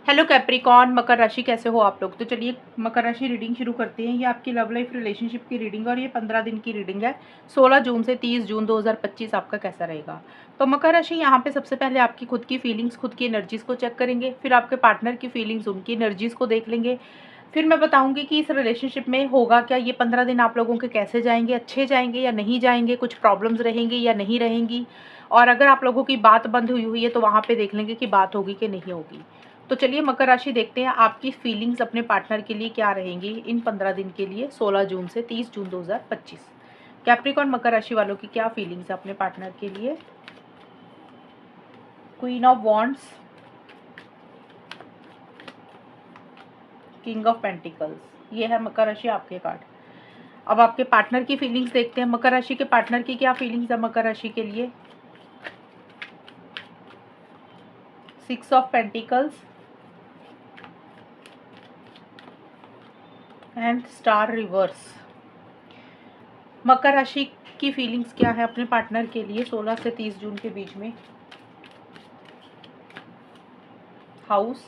Hello Capricorn, मकर राशि कैसे हो आप लोग। तो चलिए मकर राशि रीडिंग शुरू करते हैं। ये आपकी लव लाइफ रिलेशनशिप की रीडिंग है और ये 15 दिन की रीडिंग है। 16 जून से 30 जून 2025 आपका कैसा रहेगा। तो मकर राशि यहाँ पे सबसे पहले आपकी खुद की फीलिंग्स, खुद की एनर्जीज को चेक करेंगे, फिर आपके पार्टनर की फीलिंग्स, उनकी एनर्जीज को देख लेंगे। फिर मैं बताऊंगी कि इस रिलेशनशिप में होगा क्या, ये 15 दिन आप लोगों के कैसे जाएंगे, अच्छे जाएंगे या नहीं जाएंगे, कुछ प्रॉब्लम्स रहेंगी या नहीं रहेंगी। और अगर आप लोगों की बात बंद हुई हुई है तो वहाँ पे देख लेंगे कि बात होगी कि नहीं होगी। तो चलिए मकर राशि देखते हैं आपकी फीलिंग्स अपने पार्टनर के लिए क्या रहेंगी इन 15 दिन के लिए, 16 जून से 30 जून 2025। कैप्रिकॉर्न मकर राशि वालों की क्या फीलिंग्स है अपने पार्टनर के लिए। Queen of wands, king of pentacles, ये है मकर राशि आपके कार्ड। अब आपके पार्टनर की फीलिंग्स देखते हैं। मकर राशि के पार्टनर की क्या फीलिंग्स है मकर राशि के लिए। 6 of pentacles and star reverse. मकर राशि की फीलिंग्स क्या है अपने पार्टनर के लिए 16 से 30 जून के बीच में। हाउस,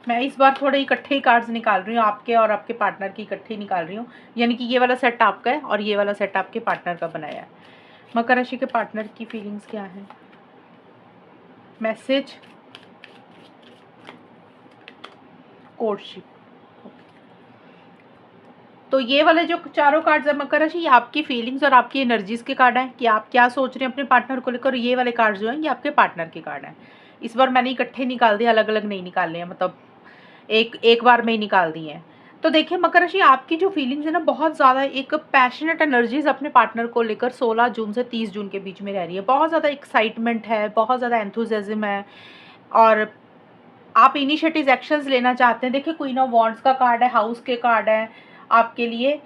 मैं इस बार थोड़े इकट्ठे ही कार्ड्स निकाल रही हूँ, आपके और आपके पार्टनर की इकट्ठे ही निकाल रही हूँ, यानी कि ये वाला सेट आपका है और ये वाला सेट आपके पार्टनर का बनाया है। मकर राशि के पार्टनर की फीलिंग्स क्या है। Message, courtship. तो ये वाले जो चारों कार्ड्स है मकर राशि, ये आपकी फीलिंग्स और आपकी एनर्जीज के कार्ड हैं कि आप क्या सोच रहे हैं अपने पार्टनर को लेकर। ये वाले कार्ड जो हैं ये आपके पार्टनर के कार्ड हैं। इस बार मैंने इकट्ठे निकाल दिए, अलग अलग नहीं निकाले हैं, मतलब एक एक बार में ही निकाल दिए हैं। तो देखिए मकर राशि आपकी जो फीलिंग्स है ना, बहुत ज़्यादा एक पैशनेट एनर्जीज अपने पार्टनर को लेकर 16 जून से 30 जून के बीच में रह रही है। बहुत ज़्यादा एक्साइटमेंट है, बहुत ज़्यादा एंथुजियाज्म है और आप इनिशिएटिव एक्शंस लेना चाहते हैं। देखिए क्वीन ऑफ वॉन्ड्स का कार्ड है, हाउस के कार्ड है आपके लिए,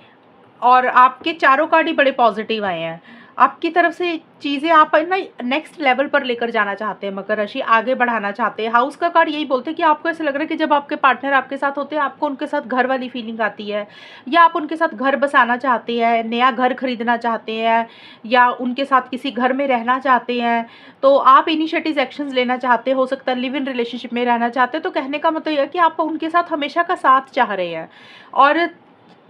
और आपके चारों कार्ड ही बड़े पॉजिटिव आए हैं। आपकी तरफ से चीज़ें आप ना नेक्स्ट लेवल पर लेकर जाना चाहते हैं मकर राशि, आगे बढ़ाना चाहते हैं। हाउस का कार्ड यही बोलते हैं कि आपको ऐसा लग रहा है कि जब आपके पार्टनर आपके साथ होते हैं आपको उनके साथ घर वाली फीलिंग आती है, या आप उनके साथ घर बसाना चाहते हैं, नया घर खरीदना चाहते हैं, या उनके साथ किसी घर में रहना चाहते हैं। तो आप इनिशिएटिव एक्शंस लेना चाहते हो सकता है लिव इन रिलेशनशिप में रहना चाहते हैं। तो कहने का मतलब यह है कि आप उनके साथ हमेशा का साथ चाह रहे हैं और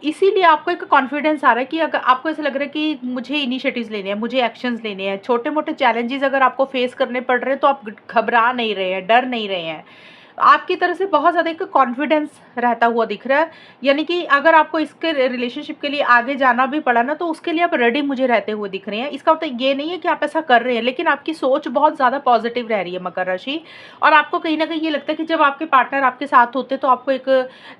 इसीलिए आपको एक कॉन्फिडेंस आ रहा है कि अगर आपको ऐसा लग रहा है कि मुझे इनिशिएटिव्स लेने हैं, मुझे एक्शंस लेने हैं। छोटे मोटे चैलेंजेस अगर आपको फेस करने पड़ रहे हैं तो आप घबरा नहीं रहे हैं, डर नहीं रहे हैं। आपकी तरफ से बहुत ज़्यादा एक कॉन्फिडेंस रहता हुआ दिख रहा है, यानी कि अगर आपको इसके रिलेशनशिप के लिए आगे जाना भी पड़ा ना तो उसके लिए आप रेडी मुझे रहते हुए दिख रहे हैं। इसका मतलब ये नहीं है कि आप ऐसा कर रहे हैं, लेकिन आपकी सोच बहुत ज़्यादा पॉजिटिव रह रही है मकर राशि। और आपको कहीं ना कहीं ये लगता है कि जब आपके पार्टनर आपके साथ होते हैं तो आपको एक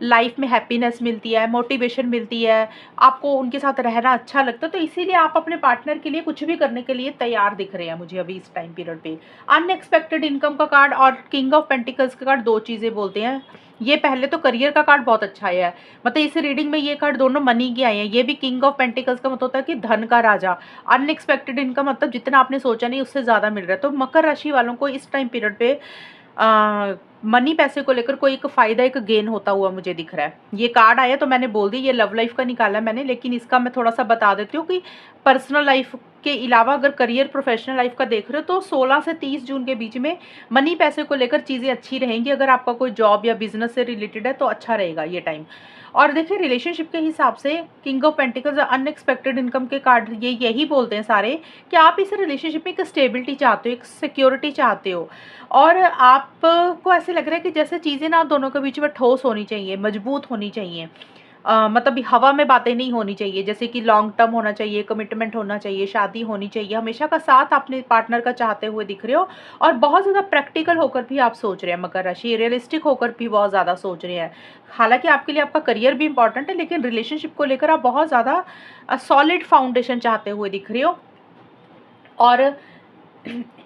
लाइफ में हैप्पीनेस मिलती है, मोटिवेशन मिलती है, आपको उनके साथ रहना अच्छा लगता है। तो इसीलिए आप अपने पार्टनर के लिए कुछ भी करने के लिए तैयार दिख रहे हैं मुझे अभी इस टाइम पीरियड पे। अनएक्सपेक्टेड इनकम का कार्ड और किंग ऑफ पेंटिकल्स का कार्ड दो चीज़ें बोलते हैं। ये पहले तो करियर का कार्ड बहुत अच्छा आया है, मतलब इस रीडिंग में ये कार्ड दोनों मनी के आए हैं। ये भी किंग ऑफ पेंटिकल्स का मतलब होता है कि धन का राजा। अनएक्सपेक्टेड इनकम मतलब जितना आपने सोचा नहीं उससे ज़्यादा मिल रहा है। तो मकर राशि वालों को इस टाइम पीरियड पे मनी पैसे को लेकर कोई एक फ़ायदा, एक गेन होता हुआ मुझे दिख रहा है। ये कार्ड आया तो मैंने बोल दी, ये लव लाइफ का निकाला मैंने, लेकिन इसका मैं थोड़ा सा बता देती हूँ कि पर्सनल लाइफ के अलावा अगर करियर प्रोफेशनल लाइफ का देख रहे हो तो 16 से 30 जून के बीच में मनी पैसे को लेकर चीज़ें अच्छी रहेंगी। अगर आपका कोई जॉब या बिजनेस से रिलेटेड है तो अच्छा रहेगा ये टाइम। और देखिए रिलेशनशिप के हिसाब से king of pentacles unexpected income के कार्ड ये यही बोलते हैं सारे कि आप इस रिलेशनशिप में एक स्टेबिलिटी चाहते हो, एक सिक्योरिटी चाहते हो, और आपको ऐसे लग रहा है कि जैसे चीज़ें ना दोनों के बीच में ठोस होनी चाहिए, मजबूत होनी चाहिए। मतलब हवा में बातें नहीं होनी चाहिए, जैसे कि लॉन्ग टर्म होना चाहिए, कमिटमेंट होना चाहिए, शादी होनी चाहिए। हमेशा का साथ अपने पार्टनर का चाहते हुए दिख रहे हो और बहुत ज़्यादा प्रैक्टिकल होकर भी आप सोच रहे हैं मकर राशि, रियलिस्टिक होकर भी बहुत ज़्यादा सोच रहे हैं। हालांकि आपके लिए आपका करियर भी इंपॉर्टेंट है, लेकिन रिलेशनशिप को लेकर आप बहुत ज़्यादा सॉलिड फाउंडेशन चाहते हुए दिख रहे हो। और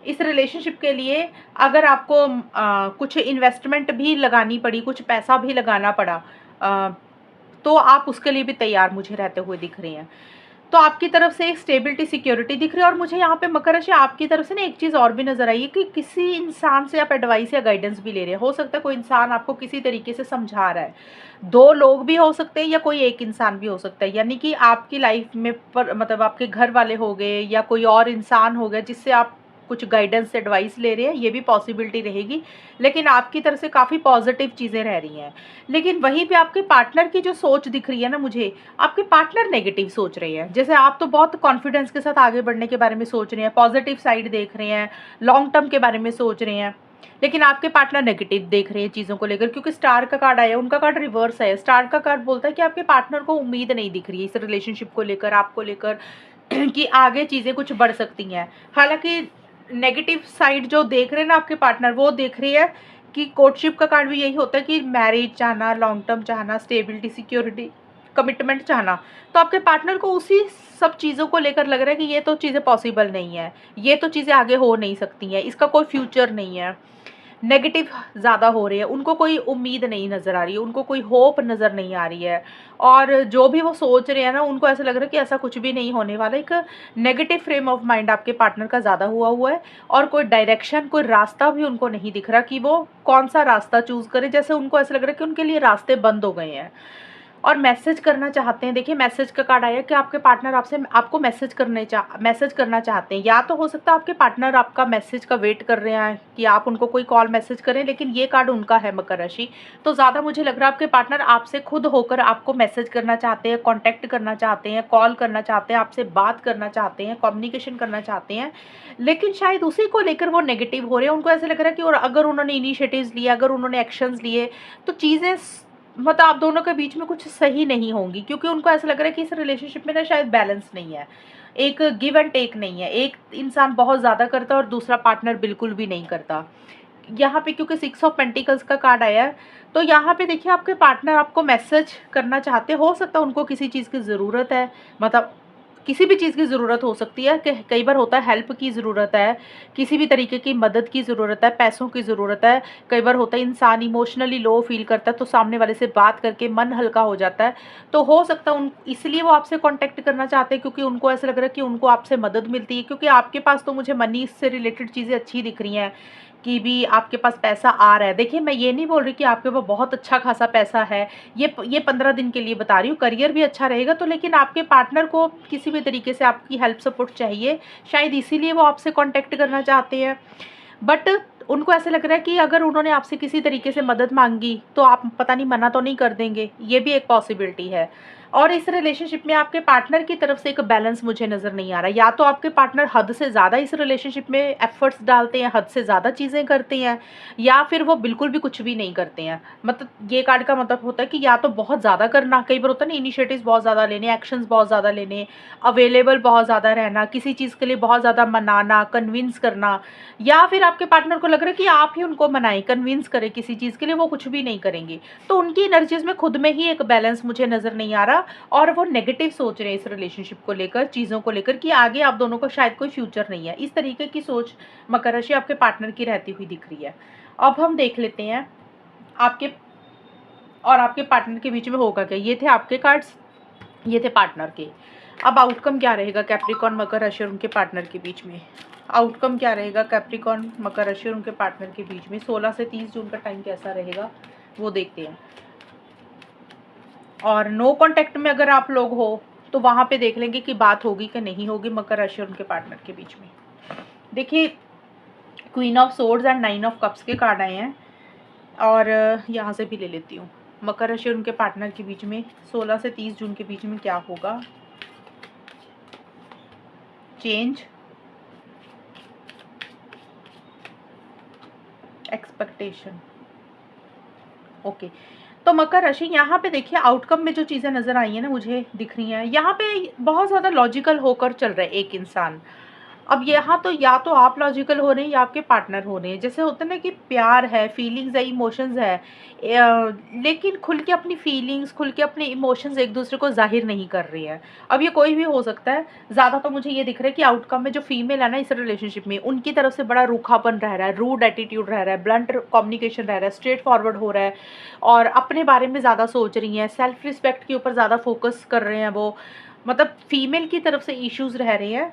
इस रिलेशनशिप के लिए अगर आपको कुछ इन्वेस्टमेंट भी लगानी पड़ी, कुछ पैसा भी लगाना पड़ा, तो आप उसके लिए भी तैयार मुझे रहते हुए दिख रहे हैं। तो आपकी तरफ से एक स्टेबिलिटी, सिक्योरिटी दिख रही है। और मुझे यहाँ पे मकर राशि आपकी तरफ से ना एक चीज़ और भी नजर आई है कि किसी इंसान से आप एडवाइस या गाइडेंस भी ले रहे हैं। हो सकता है कोई इंसान आपको किसी तरीके से समझा रहा है, दो लोग भी हो सकते हैं या कोई एक इंसान भी हो सकता है, यानी कि आपकी लाइफ में पर मतलब आपके घर वाले हो गए या कोई और इंसान हो गया जिससे आप कुछ गाइडेंस एडवाइस ले रहे हैं, ये भी पॉसिबिलिटी रहेगी, लेकिन आपकी तरफ से काफ़ी पॉजिटिव चीज़ें रह रही हैं। लेकिन वहीं पे आपके पार्टनर की जो सोच दिख रही है ना मुझे, आपके पार्टनर नेगेटिव सोच रहे हैं। जैसे आप तो बहुत कॉन्फिडेंस के साथ आगे बढ़ने के बारे में सोच रहे हैं, पॉजिटिव साइड देख रहे हैं, लॉन्ग टर्म के बारे में सोच रहे हैं, लेकिन आपके पार्टनर नेगेटिव देख रहे हैं चीज़ों को लेकर, क्योंकि स्टार का कार्ड आया है, उनका कार्ड रिवर्स है। स्टार का कार्ड बोलता है कि आपके पार्टनर को उम्मीद नहीं दिख रही है इस रिलेशनशिप को लेकर, आपको लेकर कि आगे चीज़ें कुछ बढ़ सकती हैं। हालांकि नेगेटिव साइड जो देख रहे हैं ना आपके पार्टनर, वो देख रही है कि कोर्टशिप का कार्ड भी यही होता है कि मैरिज चाहना, लॉन्ग टर्म चाहना, स्टेबिलिटी, सिक्योरिटी, कमिटमेंट चाहना। तो आपके पार्टनर को उसी सब चीज़ों को लेकर लग रहा है कि ये तो चीज़ें पॉसिबल नहीं है, ये तो चीज़ें आगे हो नहीं सकती हैं, इसका कोई फ्यूचर नहीं है। नेगेटिव ज़्यादा हो रहे हैं, उनको कोई उम्मीद नहीं नज़र आ रही है, उनको कोई होप नज़र नहीं आ रही है, और जो भी वो सोच रहे हैं ना, उनको ऐसा लग रहा है कि ऐसा कुछ भी नहीं होने वाला। एक नेगेटिव फ्रेम ऑफ माइंड आपके पार्टनर का ज़्यादा हुआ हुआ है, और कोई डायरेक्शन, कोई रास्ता भी उनको नहीं दिख रहा कि वो कौन सा रास्ता चूज़ करें। जैसे उनको ऐसा लग रहा है कि उनके लिए रास्ते बंद हो गए हैं, और मैसेज करना चाहते हैं। देखिए, मैसेज का कार्ड आया कि आपके पार्टनर आपको मैसेज करना चाहते हैं। या तो हो सकता है आपके पार्टनर आपका मैसेज का वेट कर रहे हैं कि आप उनको कोई कॉल मैसेज करें, लेकिन ये कार्ड उनका है मकर राशि, तो ज़्यादा मुझे लग रहा है आपके पार्टनर आपसे खुद होकर आपको मैसेज करना चाहते हैं, कॉन्टैक्ट करना चाहते हैं, कॉल करना चाहते हैं, आपसे बात करना चाहते हैं, कम्युनिकेशन करना चाहते हैं, लेकिन शायद उसी को लेकर वो नेगेटिव हो रहे हैं। उनको ऐसा लग रहा है कि और अगर उन्होंने इनिशिएटिव्स लिए, अगर उन्होंने एक्शंस लिए, तो चीज़ें मतलब आप दोनों के बीच में कुछ सही नहीं होंगी, क्योंकि उनको ऐसा लग रहा है कि इस रिलेशनशिप में ना शायद बैलेंस नहीं है, एक गिव एंड टेक नहीं है, एक इंसान बहुत ज़्यादा करता है और दूसरा पार्टनर बिल्कुल भी नहीं करता। यहाँ पे क्योंकि 6 ऑफ पेंटिकल्स का कार्ड आया है, तो यहाँ पे देखिए आपके पार्टनर आपको मैसेज करना चाहते, हो सकता है उनको किसी चीज़ की ज़रूरत है, मतलब किसी भी चीज़ की ज़रूरत हो सकती है, कि कई बार होता है हेल्प की ज़रूरत है, किसी भी तरीके की मदद की ज़रूरत है, पैसों की ज़रूरत है। कई बार होता है इंसान इमोशनली लो फील करता है, तो सामने वाले से बात करके मन हल्का हो जाता है। तो हो सकता है उन इसलिए वो आपसे कॉन्टैक्ट करना चाहते हैं, क्योंकि उनको ऐसा लग रहा है कि उनको आपसे मदद मिलती है, क्योंकि आपके पास तो मुझे मनी से रिलेटेड चीज़ें अच्छी दिख रही हैं कि भी आपके पास पैसा आ रहा है। देखिए, मैं ये नहीं बोल रही कि आपके पास बहुत अच्छा खासा पैसा है, ये 15 दिन के लिए बता रही हूँ, करियर भी अच्छा रहेगा तो, लेकिन आपके पार्टनर को किसी भी तरीके से आपकी हेल्प सपोर्ट चाहिए, शायद इसीलिए वो आपसे कॉन्टैक्ट करना चाहते हैं। बट उनको ऐसा लग रहा है कि अगर उन्होंने आपसे किसी तरीके से मदद मांगी, तो आप पता नहीं मना तो नहीं कर देंगे, ये भी एक पॉसिबिलिटी है। और इस रिलेशनशिप में आपके पार्टनर की तरफ से एक बैलेंस मुझे नज़र नहीं आ रहा। या तो आपके पार्टनर हद से ज़्यादा इस रिलेशनशिप में एफर्ट्स डालते हैं, हद से ज़्यादा चीज़ें करते हैं, या फिर वो बिल्कुल भी कुछ भी नहीं करते हैं। मतलब ये कार्ड का मतलब होता है कि या तो बहुत ज़्यादा करना, कई बार होता है ना इनिशिएटिव्स बहुत ज़्यादा लेने, एक्शंस बहुत ज़्यादा लेने, अवेलेबल बहुत ज़्यादा रहना, किसी चीज़ के लिए बहुत ज़्यादा मनाना, कन्विंस करना, या फिर आपके पार्टनर को लग रहा है कि आप ही उनको मनाएं, कन्विंस करें किसी चीज़ के लिए, वो कुछ भी नहीं करेंगे। तो उनकी एनर्जीज में खुद में ही एक बैलेंस मुझे नज़र नहीं आ रहा, और वो नेगेटिव सोच रहे हैं इस रिलेशनशिप को लेकर, चीज़ों को लेकर, कि आगे आप दोनों को शायद कोई फ्यूचर नहीं है। इस तरीके की सोच मकर राशि आपके पार्टनर की रहती हुई दिख रही है। अब हम देख लेते हैं आपके और आपके पार्टनर के बीच में होगा क्या। ये थे आपके कार्ड्स, ये थे पार्टनर के। अब आउटकम क्या रहेगा कैप्रिकॉर्न, मकर राशि और उनके पार्टनर के बीच में। आउटकम क्या रहेगा कैप्रिकॉर्न, मकर राशि और उनके पार्टनर के बीच में 16 से 30 जून का टाइम कैसा रहेगा, वो देखते हैं। और नो कांटेक्ट में अगर आप लोग हो, तो वहाँ पे देख लेंगे कि बात होगी कि नहीं होगी मकर राशि और उनके पार्टनर के बीच में। देखिए, queen of swords and 9 of cups के कार्ड आए हैं, और यहाँ से भी ले लेती हूँ। मकर राशि और उनके पार्टनर के बीच में 16 से 30 जून के बीच में क्या होगा। Change, expectation, okay. तो मकर राशि यहाँ पे देखिए, आउटकम में जो चीज़ें नज़र आई हैं ना मुझे दिख रही हैं, यहाँ पे बहुत ज़्यादा लॉजिकल होकर चल रहा है एक इंसान। अब यहाँ तो या तो आप लॉजिकल हो रहे हैं या आपके पार्टनर हो रहे हैं। जैसे होता है ना कि प्यार है, फीलिंग्स है, इमोशंस है, लेकिन खुल के अपनी फीलिंग्स, खुल के अपने इमोशंस एक दूसरे को जाहिर नहीं कर रही है। अब ये कोई भी हो सकता है, ज़्यादा तो मुझे ये दिख रहा है कि आउटकम में जो फीमेल है ना इस रिलेशनशिप में, उनकी तरफ से बड़ा रूखापन रह रहा है, रूड एटीट्यूड रह रहा है, ब्लंट कम्युनिकेशन रह रहा है, स्ट्रेट फॉरवर्ड हो रहा है, और अपने बारे में ज़्यादा सोच रही हैं, सेल्फ रिस्पेक्ट के ऊपर ज़्यादा फोकस कर रहे हैं वो। मतलब फीमेल की तरफ से इश्यूज़ रह रहे हैं,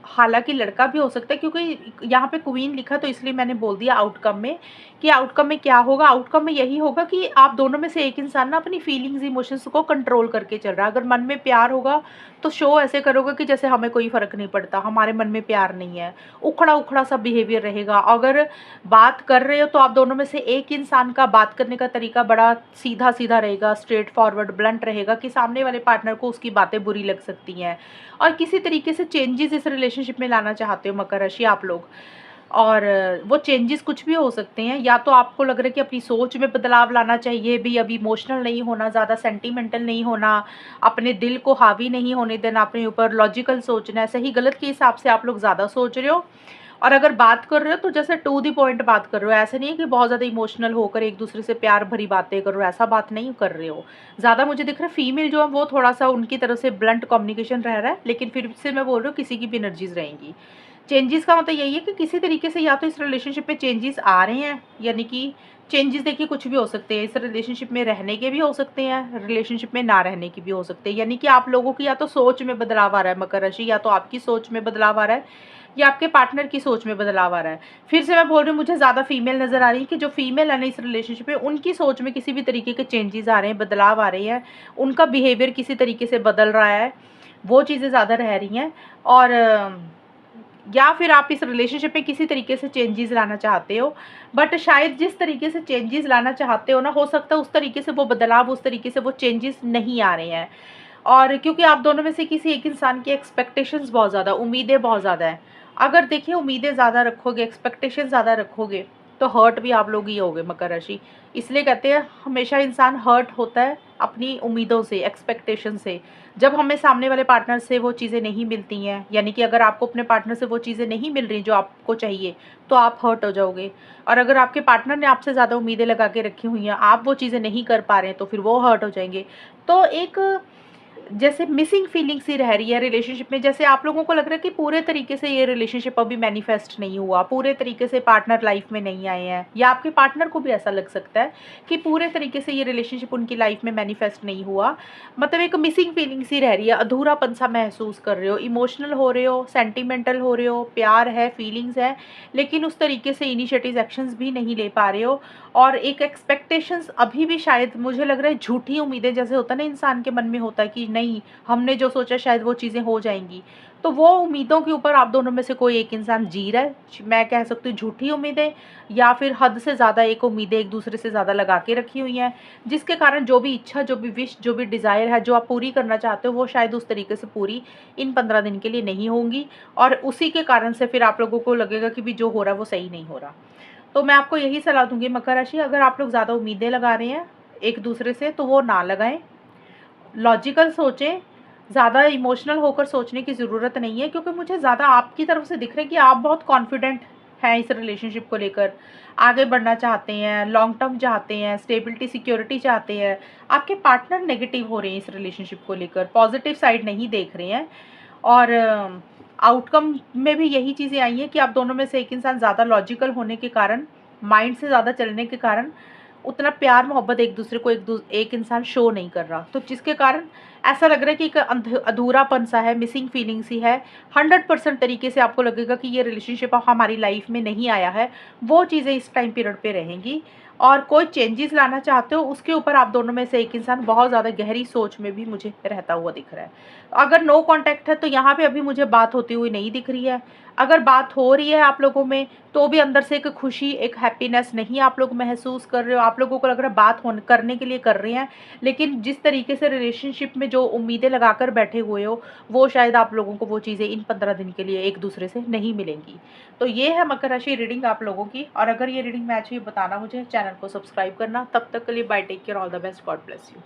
हालाँकि लड़का भी हो सकता है, क्योंकि यहाँ पे क्वीन लिखा तो इसलिए मैंने बोल दिया आउटकम में, कि आउटकम में क्या होगा। आउटकम में यही होगा कि आप दोनों में से एक इंसान ना अपनी फीलिंग्स, इमोशंस को कंट्रोल करके चल रहा है। अगर मन में प्यार होगा तो शो ऐसे करोगे कि जैसे हमें कोई फ़र्क नहीं पड़ता, हमारे मन में प्यार नहीं है, उखड़ा-उखड़ा सा बिहेवियर रहेगा। अगर बात कर रहे हो तो आप दोनों में से एक इंसान का बात करने का तरीका बड़ा सीधा-सीधा रहेगा, स्ट्रेट फॉरवर्ड, ब्लंट रहेगा, कि सामने वाले पार्टनर को उसकी बातें बुरी लग सकती हैं। और किसी तरीके से चेंजेस इस रिलेशनशिप में लाना चाहते हो मकर राशि आप लोग, और वो चेंजेस कुछ भी हो सकते हैं। या तो आपको लग रहा है कि अपनी सोच में बदलाव लाना चाहिए भी, अभी इमोशनल नहीं होना, ज़्यादा सेंटिमेंटल नहीं होना, अपने दिल को हावी नहीं होने देना अपने ऊपर, लॉजिकल सोचना है, सही गलत के हिसाब से आप लोग ज़्यादा सोच रहे हो। और अगर बात कर रहे हो तो जैसे टू द पॉइंट बात कर रहे हो, ऐसे नहीं है कि बहुत ज़्यादा इमोशनल होकर एक दूसरे से प्यार भरी बातें करो, ऐसा बात नहीं कर रहे हो। ज़्यादा मुझे दिख रहा है फीमेल जो है वो थोड़ा सा उनकी तरफ से ब्लंट कम्युनिकेशन रह रहा है, लेकिन फिर से मैं बोल रही हूँ किसी की भी एनर्जीज रहेंगी। चेंजेस का मतलब यही है कि किसी तरीके से या तो इस रिलेशनशिप में चेंजेस आ रहे हैं, यानी कि चेंजेस देखिए कुछ भी हो सकते हैं, इस रिलेशनशिप में रहने के भी हो सकते हैं, रिलेशनशिप में ना रहने की भी हो सकते हैं। यानी कि आप लोगों की या तो सोच में बदलाव आ रहा है मकर राशि, या तो आपकी सोच में बदलाव आ रहा है, या आपके पार्टनर की सोच में बदलाव आ रहा है। फिर से मैं बोल रही हूँ, मुझे ज़्यादा फीमेल नज़र आ रही है कि जो फीमेल है ना इस रिलेशनशिप में, उनकी सोच में किसी भी तरीके के चेंजेस आ रहे हैं, बदलाव आ रहे हैं, उनका बिहेवियर किसी तरीके से बदल रहा है, वो चीज़ें ज़्यादा रह रही हैं। और या फिर आप इस रिलेशनशिप में किसी तरीके से चेंजेस लाना चाहते हो, बट शायद जिस तरीके से चेंजेस लाना चाहते हो ना, हो सकता है उस तरीके से वो बदलाव, उस तरीके से वो चेंजेस नहीं आ रहे हैं। और क्योंकि आप दोनों में से किसी एक इंसान की एक्सपेक्टेशंस बहुत ज़्यादा, उम्मीदें बहुत ज़्यादा हैं। अगर देखिए उम्मीदें ज़्यादा रखोगे, एक्सपेक्टेशन ज़्यादा रखोगे, तो हर्ट भी आप लोग ही होगे मकर राशि। इसलिए कहते हैं हमेशा इंसान हर्ट होता है अपनी उम्मीदों से, एक्सपेक्टेशन से। जब हमें सामने वाले पार्टनर से वो चीज़ें नहीं मिलती हैं, यानी कि अगर आपको अपने पार्टनर से वो चीज़ें नहीं मिल रही जो आपको चाहिए, तो आप हर्ट हो जाओगे। और अगर आपके पार्टनर ने आपसे ज़्यादा उम्मीदें लगा के रखी हुई हैं, आप वो चीज़ें नहीं कर पा रहे हैं, तो फिर वो हर्ट हो जाएंगे। तो एक जैसे मिसिंग फीलिंग सी रह रही है रिलेशनशिप में, जैसे आप लोगों को लग रहा है कि पूरे तरीके से ये रिलेशनशिप अभी मैनिफेस्ट नहीं हुआ, पूरे तरीके से पार्टनर लाइफ में नहीं आए हैं, या आपके पार्टनर को भी ऐसा लग सकता है कि पूरे तरीके से ये रिलेशनशिप उनकी लाइफ में मैनिफेस्ट नहीं हुआ। मतलब एक मिसिंग फीलिंग सी रह रही है, अधूरापन सा महसूस कर रहे हो, इमोशनल हो रहे हो, सेंटिमेंटल हो रहे हो, प्यार है, फीलिंग्स है, लेकिन उस तरीके से इनिशिएटिव एक्शंस भी नहीं ले पा रहे हो। और एक एक्सपेक्टेशंस अभी भी, शायद मुझे लग रहा है झूठी उम्मीदें, जैसे होता है ना इंसान के मन में होता है कि नहीं, हमने जो सोचा शायद वो चीज़ें हो जाएंगी, तो वो उम्मीदों के ऊपर आप दोनों में से कोई एक इंसान जी रहा है। मैं कह सकती हूँ झूठी उम्मीदें, या फिर हद से ज़्यादा एक उम्मीदें एक दूसरे से ज़्यादा लगा के रखी हुई हैं, जिसके कारण जो भी इच्छा, जो भी विश, जो भी डिज़ायर है, जो आप पूरी करना चाहते हो, वो शायद उस तरीके से पूरी इन 15 दिन के लिए नहीं होंगी। और उसी के कारण से फिर आप लोगों को लगेगा कि भी जो हो रहा है वो सही नहीं हो रहा। तो मैं आपको यही सलाह दूंगी मकर राशि, अगर आप लोग ज़्यादा उम्मीदें लगा रहे हैं एक दूसरे से, तो वो ना लगाएं, लॉजिकल सोचें। ज़्यादा इमोशनल होकर सोचने की ज़रूरत नहीं है, क्योंकि मुझे ज़्यादा आपकी तरफ से दिख रहा है कि आप बहुत कॉन्फिडेंट हैं इस रिलेशनशिप को लेकर, आगे बढ़ना चाहते हैं, लॉन्ग टर्म चाहते हैं, स्टेबिलिटी, सिक्योरिटी चाहते हैं। आपके पार्टनर नेगेटिव हो रहे हैं इस रिलेशनशिप को लेकर, पॉजिटिव साइड नहीं देख रहे हैं। और आउटकम में भी यही चीज़ें आई हैं कि आप दोनों में से एक इंसान ज़्यादा लॉजिकल होने के कारण, माइंड से ज़्यादा चलने के कारण, उतना प्यार मोहब्बत एक दूसरे को एक इंसान शो नहीं कर रहा, तो जिसके कारण ऐसा लग रहा है कि एक अधूरापन सा है, मिसिंग फीलिंग सी है। 100% तरीके से आपको लगेगा कि ये रिलेशनशिप अब हमारी लाइफ में नहीं आया है, वो चीज़ें इस टाइम पीरियड पे रहेंगी। और कोई चेंजेस लाना चाहते हो उसके ऊपर आप दोनों में से एक इंसान बहुत ज़्यादा गहरी सोच में भी मुझे रहता हुआ दिख रहा है। अगर नो कांटेक्ट है तो यहाँ पे अभी मुझे बात होती हुई नहीं दिख रही है। अगर बात हो रही है आप लोगों में, तो भी अंदर से एक खुशी, एक हैप्पीनेस नहीं आप लोग महसूस कर रहे हो। आप लोगों को लग रहा है बात करने के लिए कर रहे हैं, लेकिन जिस तरीके से रिलेशनशिप में जो उम्मीदें लगाकर बैठे हुए हो, वो शायद आप लोगों को वो चीज़ें इन 15 दिन के लिए एक दूसरे से नहीं मिलेंगी। तो ये है मकर राशि रीडिंग आप लोगों की। और अगर ये रीडिंग मैच हुई, बताना मुझे, चैनल को सब्सक्राइब करना। तब तक के लिए bye, take care, all the best, God bless you.